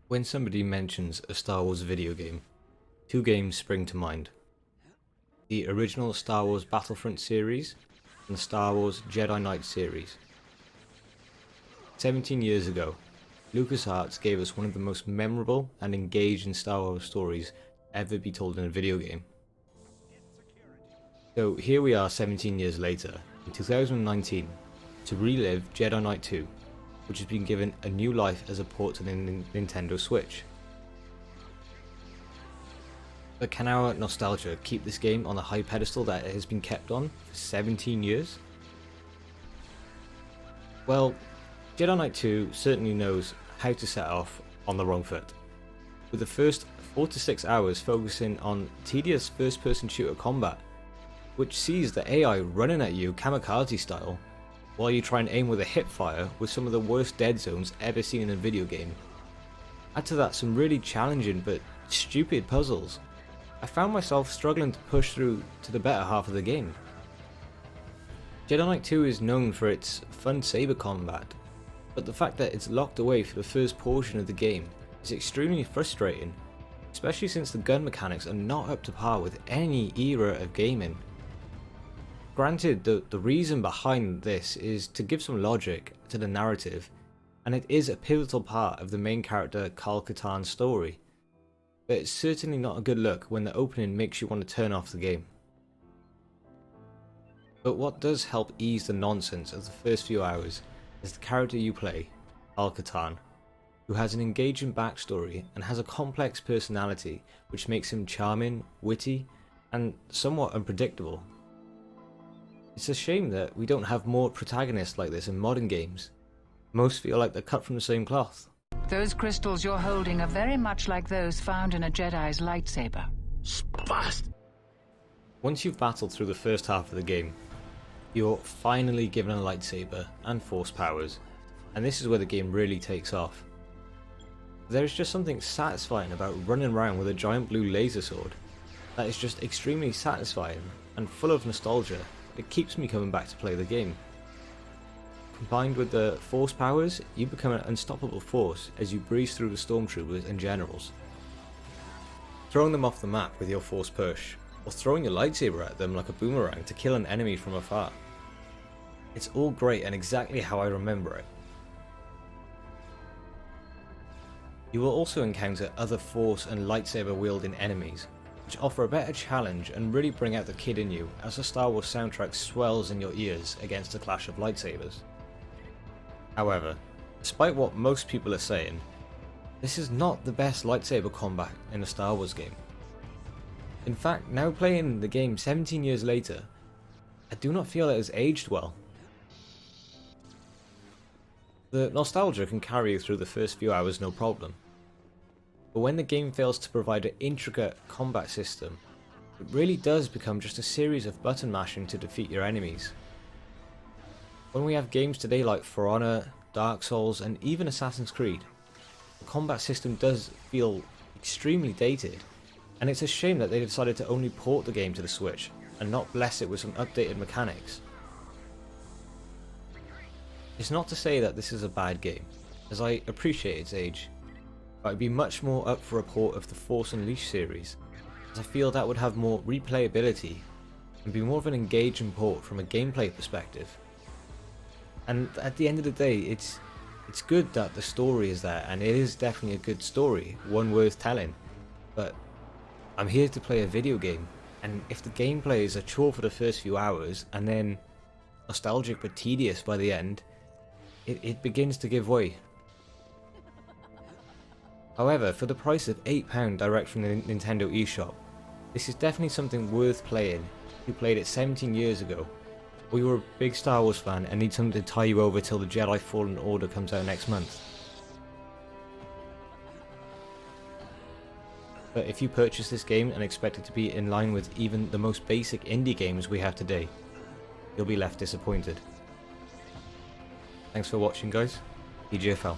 When somebody mentions a Star Wars video game, two games spring to mind. The original Star Wars Battlefront series and the Star Wars Jedi Knight series. 17 years ago, LucasArts gave us one of the most memorable and engaging Star Wars stories ever be told in a video game. So here we are 17 years later, in 2019, to relive Jedi Knight 2, which has been given a new life as a port to the Nintendo Switch. But can our nostalgia keep this game on the high pedestal that it has been kept on for 17 years? Well, Jedi Knight 2 certainly knows how to set off on the wrong foot, with the first 4 to 6 hours focusing on tedious first-person shooter combat, which sees the AI running at you kamikaze style, while you try and aim with a hipfire with some of the worst dead zones ever seen in a video game. Add to that some really challenging but stupid puzzles. I found myself struggling to push through to the better half of the game. Jedi Knight 2 is known for its fun saber combat, but the fact that it's locked away for the first portion of the game is extremely frustrating, especially since the gun mechanics are not up to par with any era of gaming. Granted, the reason behind this is to give some logic to the narrative, and it is a pivotal part of the main character Kyle Katarn's story, but it's certainly not a good look when the opening makes you want to turn off the game. But what does help ease the nonsense of the first few hours is the character you play, Kyle Katarn, who has an engaging backstory and has a complex personality which makes him charming, witty, and somewhat unpredictable. It's a shame that we don't have more protagonists like this in modern games. Most feel like they're cut from the same cloth. Those crystals you're holding are very much like those found in a Jedi's lightsaber. Spast! Once you've battled through the first half of the game, you're finally given a lightsaber and force powers, and this is where the game really takes off. There is just something satisfying about running around with a giant blue laser sword that is just extremely satisfying and full of nostalgia. It keeps me coming back to play the game. Combined with the force powers, you become an unstoppable force as you breeze through the stormtroopers and generals, throwing them off the map with your force push, or throwing your lightsaber at them like a boomerang to kill an enemy from afar. It's all great and exactly how I remember it. You will also encounter other force and lightsaber wielding enemies, which offer a better challenge and really bring out the kid in you as the Star Wars soundtrack swells in your ears against the clash of lightsabers. However, despite what most people are saying, this is not the best lightsaber combat in a Star Wars game. In fact, now playing the game 17 years later, I do not feel it has aged well. The nostalgia can carry you through the first few hours no problem, but when the game fails to provide an intricate combat system, it really does become just a series of button mashing to defeat your enemies. When we have games today like For Honor, Dark Souls, and even Assassin's Creed, the combat system does feel extremely dated, and it's a shame that they decided to only port the game to the Switch and not bless it with some updated mechanics. It's not to say that this is a bad game, as I appreciate its age, but I'd be much more up for a port of the Force Unleashed series, as I feel that would have more replayability and be more of an engaging port from a gameplay perspective. And at the end of the day, it's good that the story is there, and it is definitely a good story, one worth telling, but I'm here to play a video game, and if the gameplay is a chore for the first few hours and then nostalgic but tedious by the end, it begins to give way. However, for the price of £8 direct from the Nintendo eShop, this is definitely something worth playing if you played it 17 years ago, or you were a big Star Wars fan and need something to tie you over till the Jedi Fallen Order comes out next month. But if you purchase this game and expect it to be in line with even the most basic indie games we have today, you'll be left disappointed. Thanks for watching, guys. EJFL.